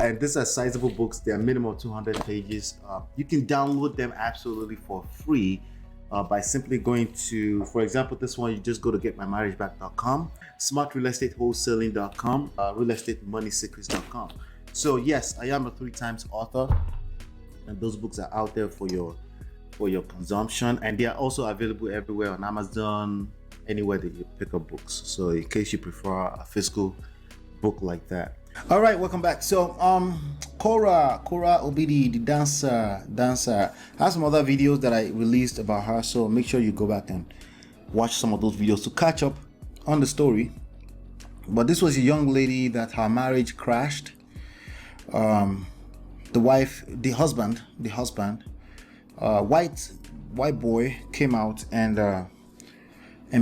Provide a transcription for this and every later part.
and these are sizable books. They are minimum 200 pages. You can download them absolutely for free by simply going to, for example, this one, you just go to getmymarriageback.com, smartrealestatewholesaling.com, realestatemoneysecrets.com. So yes, I am a 3 times author, and those books are out there for your consumption, and they are also available everywhere on Amazon, anywhere that you pick up books. So in case you prefer a physical book like that. All right, welcome back. So Korra Obidi, the dancer, I have some other videos that I released about her, so make sure you go back and watch some of those videos to catch up on the story. But this was a young lady that her marriage crashed. The husband, white boy came out and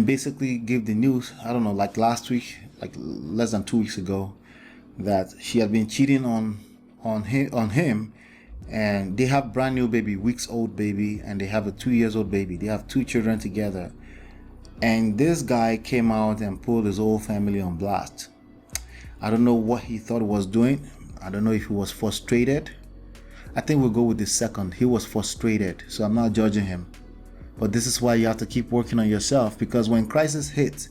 basically gave the news, I don't know, like last week, like less than 2 weeks ago, that she had been cheating on him, and they have brand new baby, weeks old baby, and they have a 2 years old baby. They have 2 children together, and this guy came out and pulled his whole family on blast. I don't know what he thought he was doing. I don't know if he was frustrated. I think we'll go with the second. He was frustrated, so I'm not judging him. But this is why you have to keep working on yourself, because when crisis hits,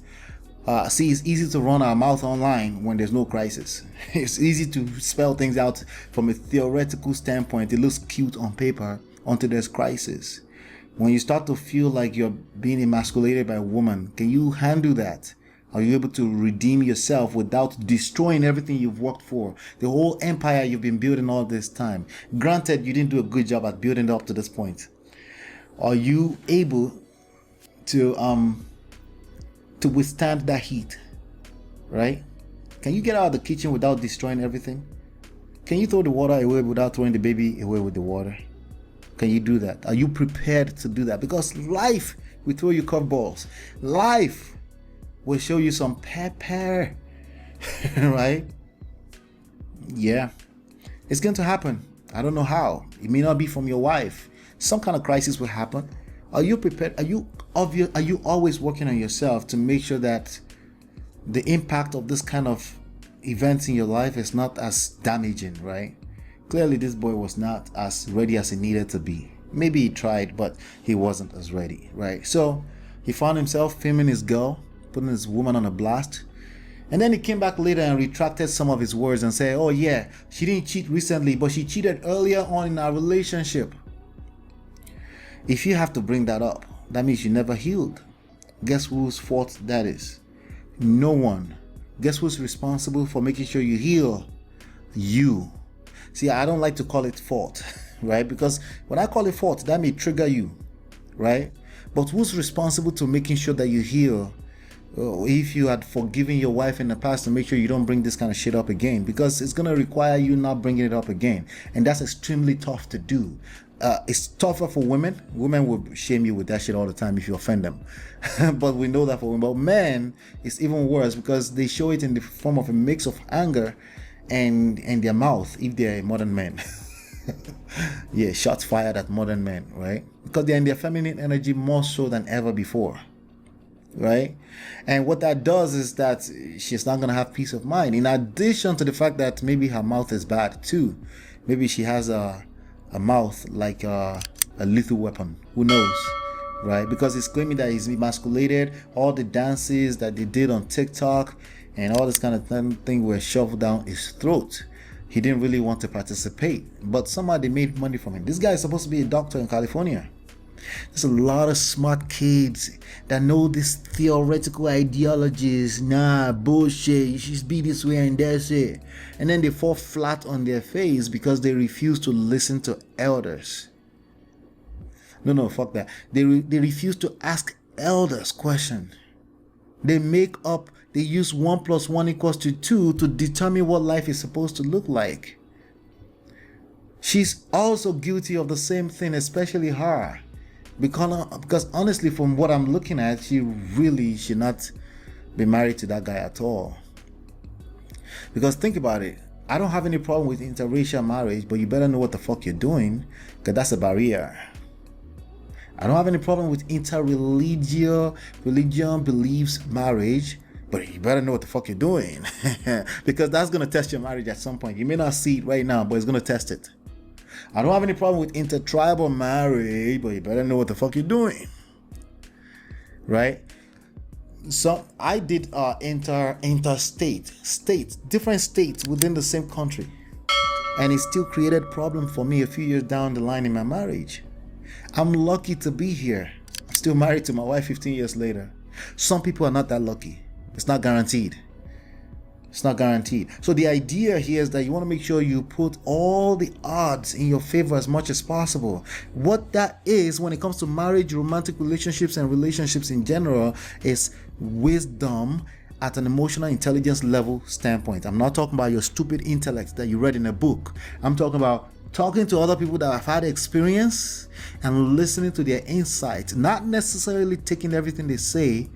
it's easy to run our mouth online when there's no crisis. It's easy to spell things out from a theoretical standpoint. It looks cute on paper until there's crisis. When you start to feel like you're being emasculated by a woman, can you handle that? Are you able to redeem yourself without destroying everything you've worked for? The whole empire you've been building all this time. Granted, you didn't do a good job at building it up to this point. Are you able to withstand that heat, right? Can you get out of the kitchen without destroying everything? Can you throw the water away without throwing the baby away with the water? Can you do that? Are you prepared to do that? Because life will throw you curveballs. Life will show you some pepper, right? Yeah, it's going to happen. I don't know how. It may not be from your wife. Some kind of crisis will happen. Are you prepared? Are you always working on yourself to make sure that the impact of this kind of events in your life is not as damaging, right? Clearly, this boy was not as ready as he needed to be. Maybe he tried, but he wasn't as ready, right? So he found himself filming his girl, putting his woman on a blast. And then he came back later and retracted some of his words and said, oh yeah, she didn't cheat recently, but she cheated earlier on in our relationship. If you have to bring that up, that means you never healed. Guess whose fault that is? No one. Guess who's responsible for making sure you heal? You. See, I don't like to call it fault, right? Because when I call it fault, that may trigger you, right? But who's responsible to making sure that you heal? If you had forgiven your wife in the past, to make sure you don't bring this kind of shit up again, because it's going to require you not bringing it up again. And that's extremely tough to do. It's tougher for women. Women will shame you with that shit all the time if you offend them. But we know that for women. But men, it's even worse because they show it in the form of a mix of anger and their mouth if they're modern men. Yeah, shots fired at modern men, right? Because they're in their feminine energy more so than ever before, right? And what that does is that she's not going to have peace of mind. In addition to the fact that maybe her mouth is bad too. Maybe she has a mouth like a lethal weapon. Who knows, right? Because he's claiming that he's emasculated. All the dances that they did on TikTok and all this kind of thing were shoved down his throat. He didn't really want to participate, but somehow they made money from him. This guy is supposed to be a doctor in California. There's a lot of smart kids that know these theoretical ideologies. Nah, bullshit, you should be this way and that's it. And then they fall flat on their face because they refuse to listen to elders. No, fuck that. They refuse to ask elders questions. They use 1 + 1 = 2 to determine what life is supposed to look like. She's also guilty of the same thing, especially her. Because honestly, from what I'm looking at, she really should not be married to that guy at all. Because think about it. I don't have any problem with interracial marriage, but you better know what the fuck you're doing, because that's a barrier. I don't have any problem with interreligion beliefs marriage, But you better know what the fuck you're doing. Because that's going to test your marriage at some point. You may not see it right now, but it's going to test it. I don't have any problem with intertribal marriage, but you better know what the fuck you're doing. Right? So I did interstate, different states within the same country. And it still created problem for me a few years down the line in my marriage. I'm lucky to be here. I'm still married to my wife 15 years later. Some people are not that lucky. It's not guaranteed. It's not guaranteed. So the idea here is that you want to make sure you put all the odds in your favor as much as possible. What that is when it comes to marriage, romantic relationships, and relationships in general is wisdom at an emotional intelligence level standpoint. I'm not talking about your stupid intellect that you read in a book. I'm talking about talking to other people that have had experience and listening to their insights, not necessarily taking everything they say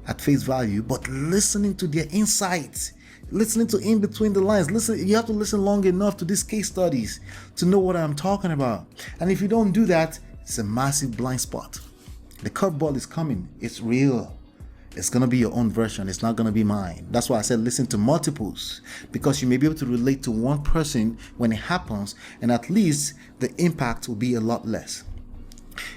at face value, but listening to their insights, listening to in between the lines. Listen, you have to listen long enough to these case studies to know what I'm talking about. And if you don't do that, it's a massive blind spot. The curveball is coming. It's real. It's going to be your own version. It's not going to be mine. That's why I said listen to multiples, because you may be able to relate to one person when it happens, and at least the impact will be a lot less.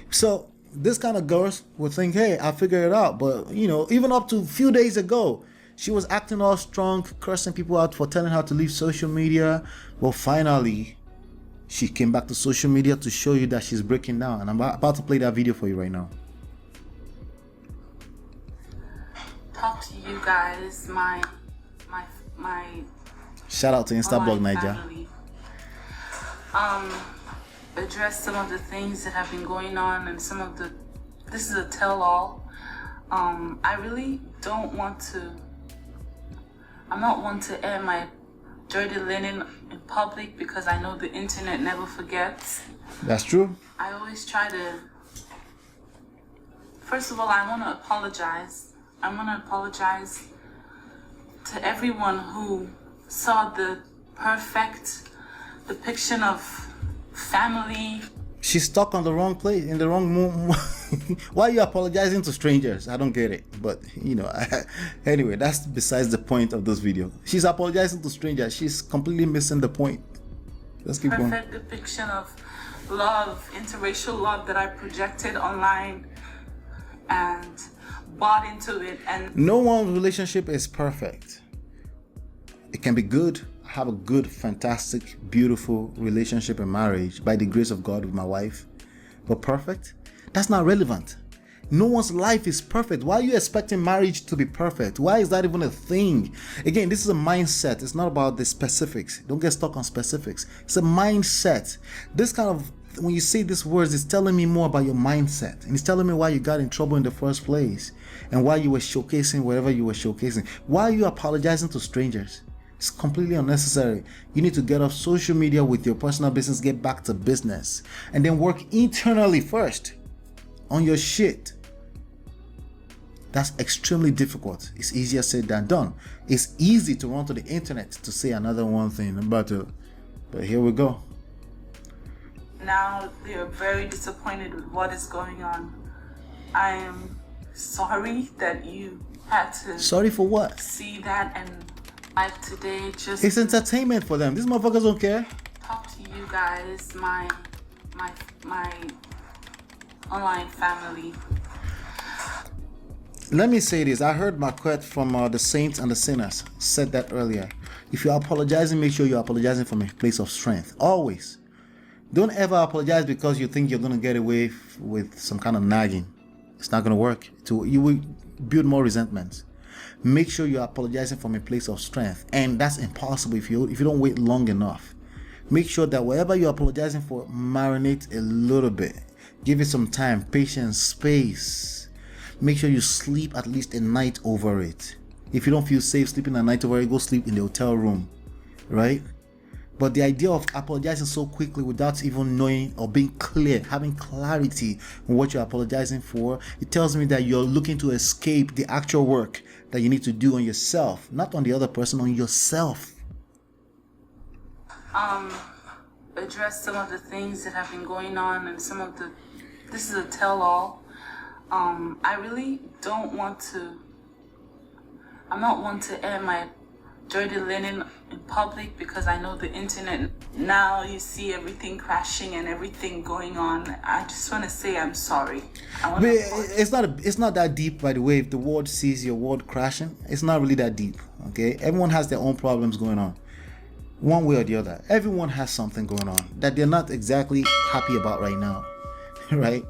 So this kind of girls will think, hey, I figured it out. But, you know, even up to a few days ago, she was acting all strong, cursing people out for telling her to leave social media. Well, finally, she came back to social media to show you that she's breaking down. And I'm about to play that video for you right now. Talk to you guys, my shout out to Instablog Niger. Address some of the things that have been going on, and some of the, this is a tell-all. I really don't want to, I'm not one to air my dirty linen in public, because I know the internet never forgets. That's true. I always try to, first of all, I want to apologize. I want to apologize to everyone who saw the perfect depiction of family. She's stuck on the wrong place, in the wrong moment. Why are you apologizing to strangers? I don't get it. But, you know, anyway, that's besides the point of this video. She's apologizing to strangers. She's completely missing the point. Let's keep going. Perfect depiction of love, interracial love that I projected online and bought into it. And no one's relationship is perfect. It can be good. I have a good, fantastic, beautiful relationship and marriage by the grace of God with my wife. But perfect? That's not relevant. No one's life is perfect. Why are you expecting marriage to be perfect? Why is that even a thing? Again, this is a mindset. It's not about the specifics. Don't get stuck on specifics. It's a mindset. This kind of, when you say these words, it's telling me more about your mindset. And it's telling me why you got in trouble in the first place. And why you were showcasing whatever you were showcasing. Why are you apologizing to strangers? It's completely unnecessary. You need to get off social media with your personal business, get back to business, and then work internally first on your shit. That's extremely difficult. It's easier said than done. It's easy to run to the internet to say another one thing about it, but here we go. Now they're very disappointed with what is going on. I am sorry that you had to. Sorry for what? See that, and like today, just it's entertainment for them. These motherfuckers don't care. Talk to you guys, my online family. Let me say this. I heard Marquette from the Saints and the Sinners said that earlier. If you're apologizing, make sure you're apologizing from a place of strength. Always. Don't ever apologize because you think you're going to get away with some kind of nagging. It's not going to work. You will build more resentment. Make sure you're apologizing from a place of strength. And that's impossible if you don't wait long enough. Make sure that whatever you're apologizing for, marinate a little bit. Give it some time, patience, space. Make sure you sleep at least a night over it. If you don't feel safe sleeping a night over it, go sleep in the hotel room, right? But the idea of apologizing so quickly without even knowing or being clear, having clarity on what you're apologizing for, it tells me that you're looking to escape the actual work that you need to do on yourself, not on the other person, on yourself. Address some of the things that have been going on, and some of the, this is a tell-all. I really don't want to, I'm not one to air my dirty linen in public, because I know the internet now, you see everything crashing and everything going on. I just want to say I'm sorry. But it's not that deep, by the way. If the world sees your world crashing, it's not really that deep. Okay, everyone has their own problems going on, one way or the other. Everyone has something going on that they're not exactly happy about right now, right?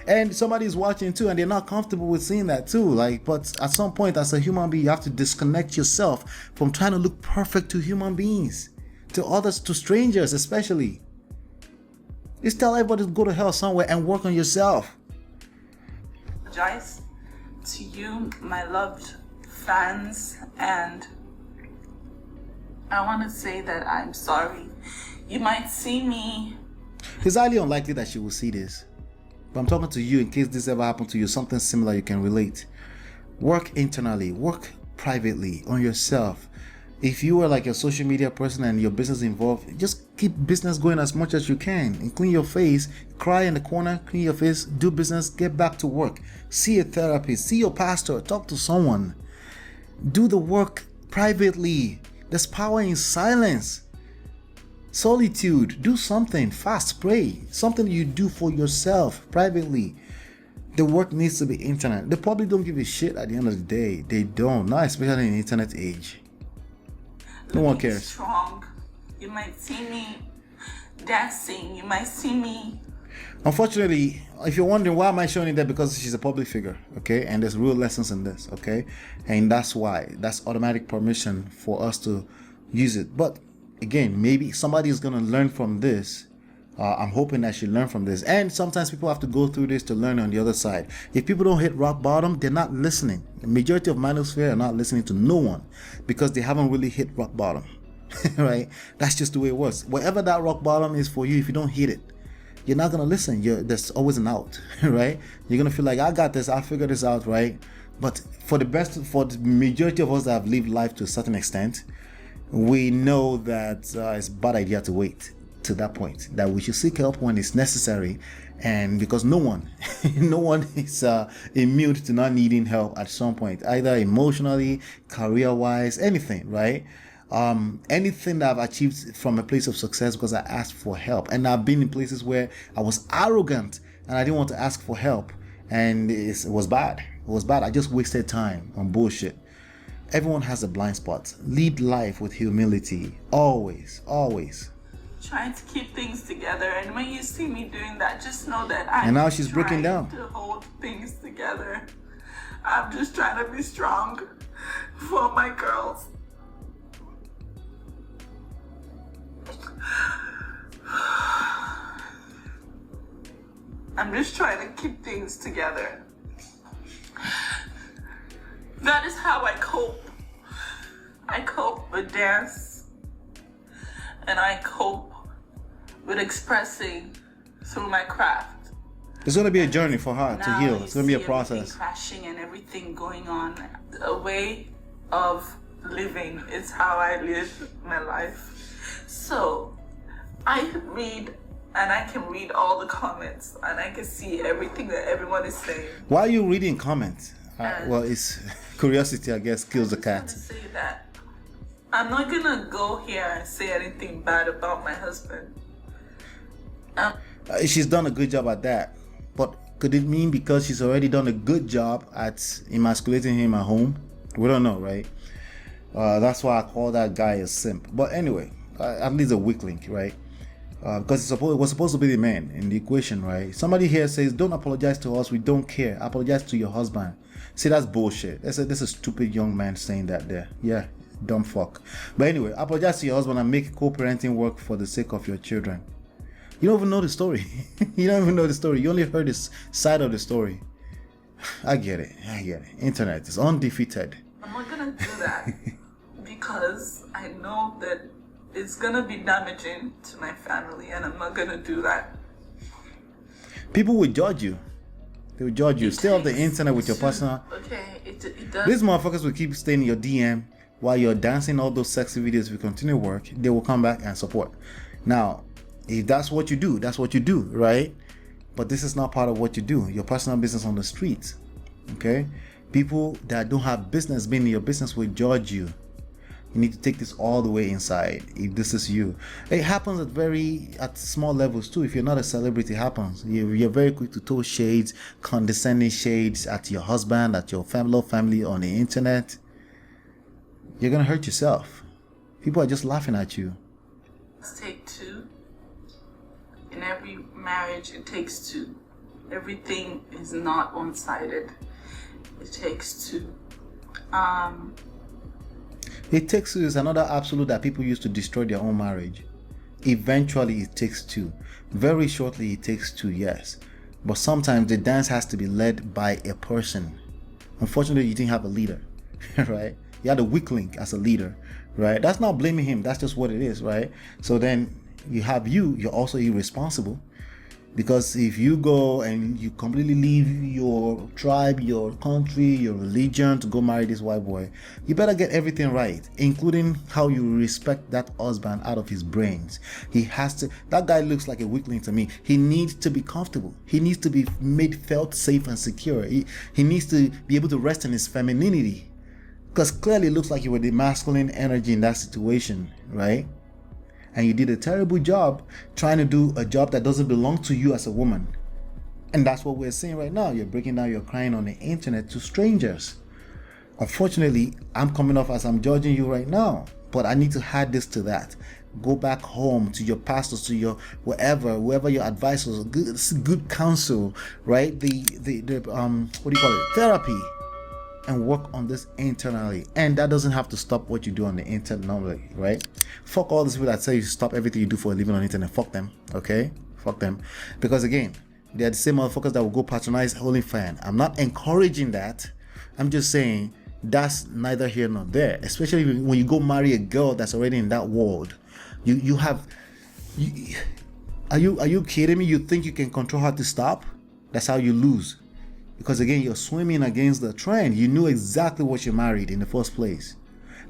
And somebody's watching too, and they're not comfortable with seeing that too. Like, but at some point, as a human being, you have to disconnect yourself from trying to look perfect to human beings, to others, to strangers especially. Just tell everybody to go to hell somewhere and work on yourself. Apologize to you, my loved fans, and I want to say that I'm sorry. You might see me. It's highly unlikely that she will see this. But I'm talking to you in case this ever happened to you, something similar you can relate. Work internally, work privately on yourself. If you are like a social media person and your business involved, just keep business going as much as you can and clean your face, cry in the corner, clean your face, do business, get back to work. See a therapist, see your pastor, talk to someone. Do the work privately. There's power in silence. Solitude. Do something. Fast. Pray. Something you do for yourself privately. The work needs to be internet. They probably don't give a shit at the end of the day. They don't. Not especially in the internet age. No one cares. Strong. You might see me dancing. You might see me. Unfortunately, if you're wondering why am I showing it there, because she's a public figure, okay? And there's real lessons in this, okay? And that's why. That's automatic permission for us to use it. But again, maybe somebody is going to learn from this. I'm hoping that you learn from this. And sometimes people have to go through this to learn on the other side. If people don't hit rock bottom, they're not listening. The majority of manosphere are not listening to no one because they haven't really hit rock bottom, right? That's just the way it works. Wherever that rock bottom is for you, if you don't hit it, you're not going to listen. There's always an out, right? You're going to feel like, I got this, I'll figure this out, right? But for the majority of us that have lived life to a certain extent, we know that it's a bad idea to wait to that point, that we should seek help when it's necessary. And because no one is immune to not needing help at some point, either emotionally, career-wise, anything, right? Anything that I've achieved from a place of success because I asked for help. And I've been in places where I was arrogant and I didn't want to ask for help, and it was bad. It was bad. I just wasted time on bullshit. Everyone has a blind spot. Lead life with humility. Always, always. Trying to keep things together, and when you see me doing that, just know that And now she's breaking down. To hold things together. I'm just trying to be strong for my girls. I'm just trying to keep things together. That is how I cope. I cope with dance, and I cope with expressing through my craft. It's going to be a journey for her to heal. It's going to be a process. Crashing and everything going on. A way of living is how I live my life. So I read, and I can read all the comments, and I can see everything that everyone is saying. Why are you reading comments? Well, it's curiosity, I guess, kills the cat. I just want to say that I'm not gonna go here and say anything bad about my husband. She's done a good job at that, but could it mean because she's already done a good job at emasculating him at home? We don't know, right? That's why I call that guy a simp. But anyway, at least a weak link, right? Because it was supposed to be the man in the equation, right? Somebody here says, don't apologize to us, we don't care. Apologize to your husband. See, that's bullshit. That's a stupid young man saying that there. Yeah, dumb fuck. But anyway, apologize to your husband and make co-parenting work for the sake of your children. You don't even know the story. You don't even know the story. You only heard this side of the story. I get it. Internet is undefeated. I'm not gonna do that because I know that it's gonna be damaging to my family, and I'm not gonna do that. People will judge you. They will judge you. Stay off the internet with your personal. Okay, it does. These motherfuckers will keep staying in your DM while you're dancing all those sexy videos. If you continue work, they will come back and support. Now, if that's what you do, that's what you do, right? But this is not part of what you do. Your personal business on the streets. Okay? People that don't have business being in your business will judge you. You need to take this all the way inside if this is you. It happens at small levels too. If you're not a celebrity, it happens. You're very quick to throw shades, condescending shades at your husband, at your family on the internet. You're gonna hurt yourself. People are just laughing at you. Let's take two. In every marriage, it takes two. Everything is not one-sided. It takes two. It takes two is another absolute that people use to destroy their own marriage. Eventually, it takes two. Very shortly, it takes two, yes. But sometimes the dance has to be led by a person. Unfortunately, you didn't have a leader, right? You had a weak link as a leader, right? That's not blaming him. That's just what it is, right? So then you're also irresponsible. Because if you go and you completely leave your tribe, your country, your religion to go marry this white boy, you better get everything right, including how you respect that husband out of his brains. That guy looks like a weakling to me. He needs to be comfortable. He needs to be felt safe and secure. He needs to be able to rest in his femininity. Because clearly it looks like you were the masculine energy in that situation, right? And you did a terrible job trying to do a job that doesn't belong to you as a woman. And that's what we're seeing right now. You're breaking down, you're crying on the internet to strangers. Unfortunately, I'm coming off as I'm judging you right now, but I need to add this to that. Go back home to your pastors, to your whoever your advisors, good counsel, right? Therapy. And work on this internally, and that doesn't have to stop what you do on the internet normally, right? Fuck all these people that say you stop everything you do for a living on the internet. Fuck them, okay? Fuck them, because again, they're the same motherfuckers that will go patronize OnlyFans. I'm not encouraging that. I'm just saying that's neither here nor there. Especially when you go marry a girl that's already in that world. Are you kidding me? You think you can control her to stop? That's how you lose. Because again, you're swimming against the trend. You knew exactly what you married in the first place.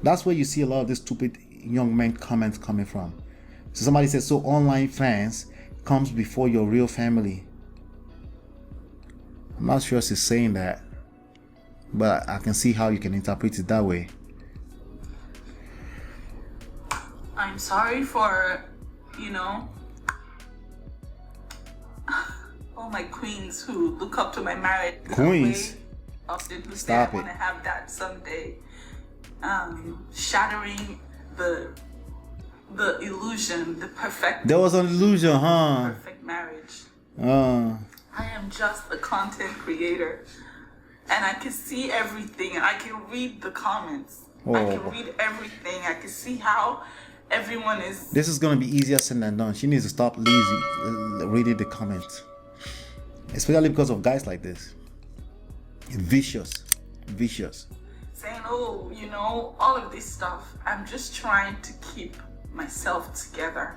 That's where you see a lot of these stupid young men comments coming from. So somebody says, so online fans comes before your real family. I'm not sure she's saying that, but I can see how you can interpret it that way. I'm sorry for, all my queens who look up to my marriage. Queens? Often who say Stop I want to have that someday. Shattering the illusion, the perfect. There was an illusion, huh? Perfect marriage. Uh. I am just a content creator, and I can see everything. I can read the comments. Oh. I can read everything. I can see how everyone is. This is gonna be easier said than done. She needs to stop reading the comments, especially because of guys like this. Vicious. Saying, oh, all of this stuff. I'm just trying to keep myself together.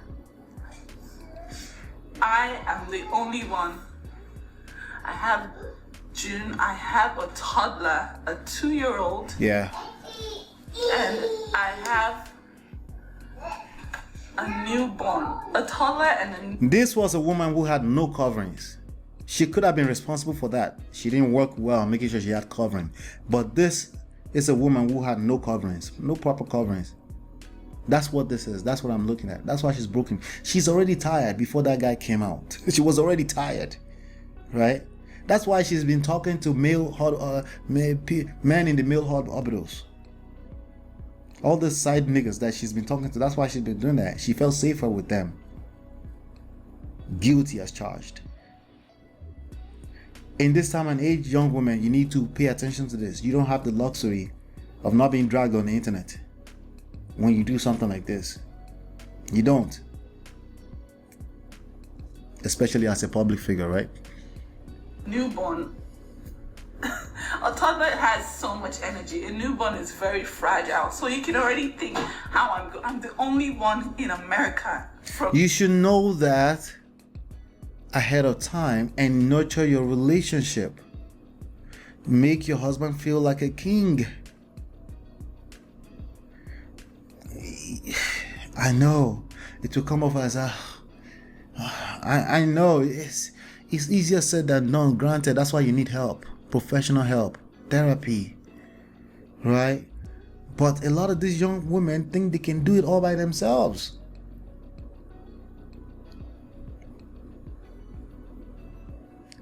I am the only one. I have June. I have a toddler, a 2-year-old. Yeah. And I have a newborn, a toddler, and This was a woman who had no coverings. She could have been responsible for that. She didn't work well making sure she had covering. But this is a woman who had no coverings, no proper coverings. That's what this is. That's what I'm looking at. That's why she's broken. She's already tired before that guy came out. She was already tired, right? That's why she's been talking to men in the male orbitals. All the side niggas that she's been talking to, that's why she's been doing that. She felt safer with them. Guilty as charged. In this time and age, young women, you need to pay attention to this. You don't have the luxury of not being dragged on the internet when you do something like this. You don't. Especially as a public figure, right? Newborn. A toddler has so much energy. A newborn is very fragile. So you can already think how I'm the only one in America. You should know that ahead of time and nurture your relationship. Make your husband feel like a king. I know it will come off as I know it's easier said than done. Granted, that's why you need help, professional help, therapy, right? But a lot of these young women think they can do it all by themselves.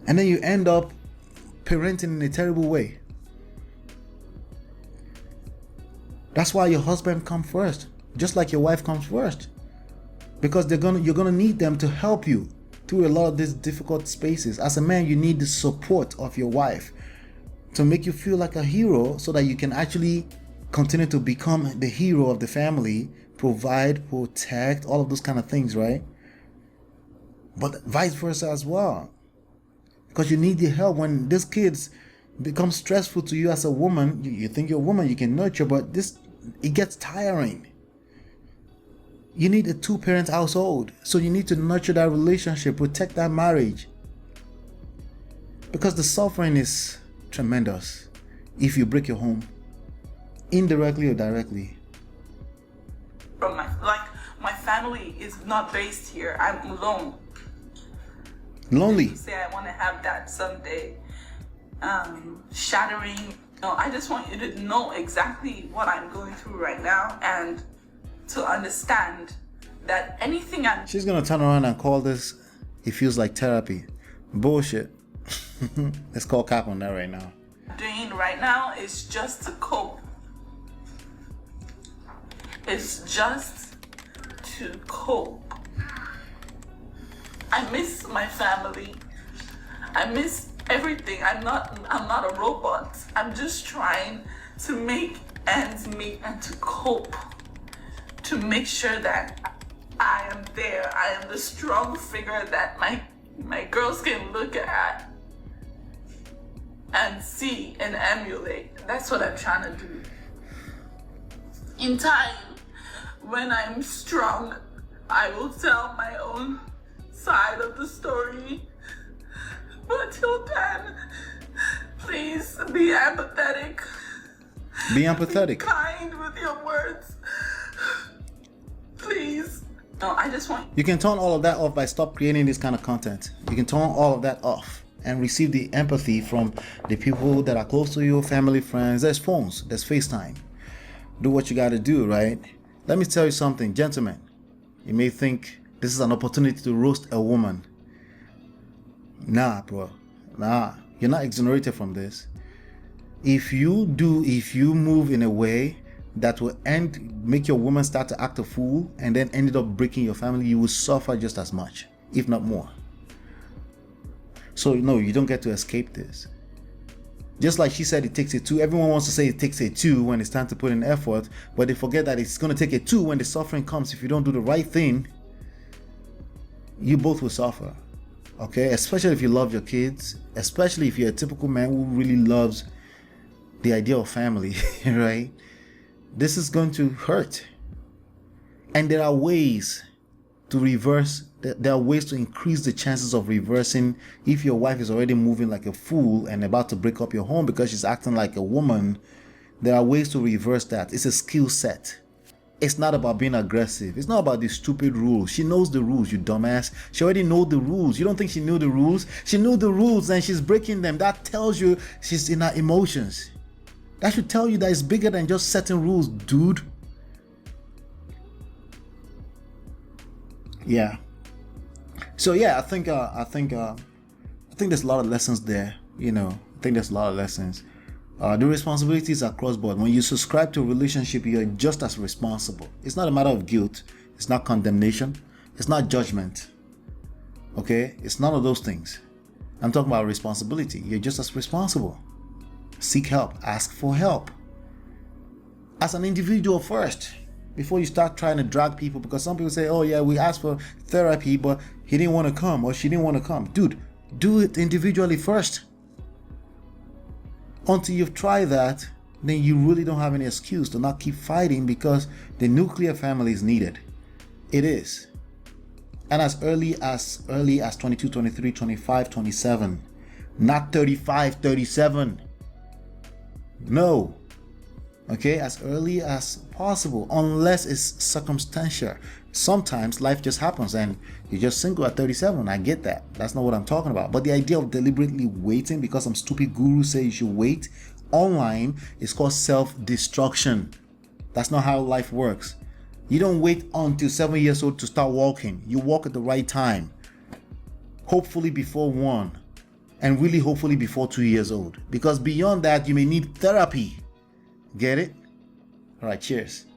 And then you end up parenting in a terrible way. That's why your husband comes first, just like your wife comes first. Because you're gonna need them to help you through a lot of these difficult spaces. As a man, you need the support of your wife to make you feel like a hero, so that you can actually continue to become the hero of the family, provide, protect, all of those kind of things, right? But vice versa as well. Because you need the help when these kids become stressful to you as a woman. You think you're a woman, you can nurture, but it gets tiring. You need a two-parent household, so you need to nurture that relationship, protect that marriage, because the suffering is tremendous if you break your home, indirectly or directly. From my family is not based here. I'm alone. Lonely. Say I want to have that someday. Shattering. No, I just want you to know exactly what I'm going through right now, and to understand that anything I'm... She's gonna turn around and call this, it feels like therapy. Bullshit. Let's call cap on that right now. doing right now is just to cope. It's just to cope. I miss my family. I miss everything. I'm not a robot. I'm just trying to make ends meet and to cope. To make sure that I am there. I am the strong figure that my girls can look at and see and emulate. That's what I'm trying to do. In time, when I'm strong, I will tell my own side of the story. But till then, please be empathetic. Be empathetic. Be kind with your words. Please. No, I just want... You can turn all of that off by stop creating this kind of content. You can turn all of that off and receive the empathy from the people that are close to you, family, friends. There's phones, there's FaceTime. Do what you got to do, right? Let me tell you something, gentlemen. You may think this is an opportunity to roast a woman. Nah, bro. Nah, you're not exonerated from this. If you move in a way that will make your woman start to act a fool and then ended up breaking your family, you will suffer just as much, if not more. So no, you don't get to escape this. Just like she said, it takes a two. Everyone wants to say it takes a two when it's time to put in effort, but they forget that it's going to take a two when the suffering comes. If you don't do the right thing, you both will suffer. Okay, especially if you love your kids, especially if you're a typical man who really loves the idea of family, right? This is going to hurt. And there are ways to reverse. There are ways to increase the chances of reversing if your wife is already moving like a fool and about to break up your home because she's acting like a woman. There are ways to reverse that. It's a skill set. It's not about being aggressive. It's not about these stupid rules. She knows the rules, you dumbass. She already knows the rules. You don't think she knew the rules? She knew the rules and she's breaking them. That tells you she's in her emotions. That should tell you that it's bigger than just setting rules, dude. Yeah. So yeah, I think there's a lot of lessons there. You know, I think there's a lot of lessons. The responsibilities are cross-board. When you subscribe to a relationship, you're just as responsible. It's not a matter of guilt. It's not condemnation. It's not judgment. Okay? It's none of those things. I'm talking about responsibility. You're just as responsible. Seek help. Ask for help. As an individual first, before you start trying to drag people, because some people say, oh yeah, we asked for therapy, but he didn't want to come or she didn't want to come. Dude, do it individually first. Until you've tried that, then you really don't have any excuse to not keep fighting, because the nuclear family is needed. It is. And as early as 22, 23, 25, 27. Not 35, 37. No. Okay, as early as possible, unless it's circumstantial. Sometimes life just happens and you're just single at 37. I get that. That's not what I'm talking about. But the idea of deliberately waiting because some stupid guru say you should wait online is called self-destruction. That's not how life works. You don't wait until 7 years old to start walking. You walk at the right time. Hopefully before 1, and really hopefully before 2 years old. Because beyond that, you may need therapy. Get it? All right, cheers.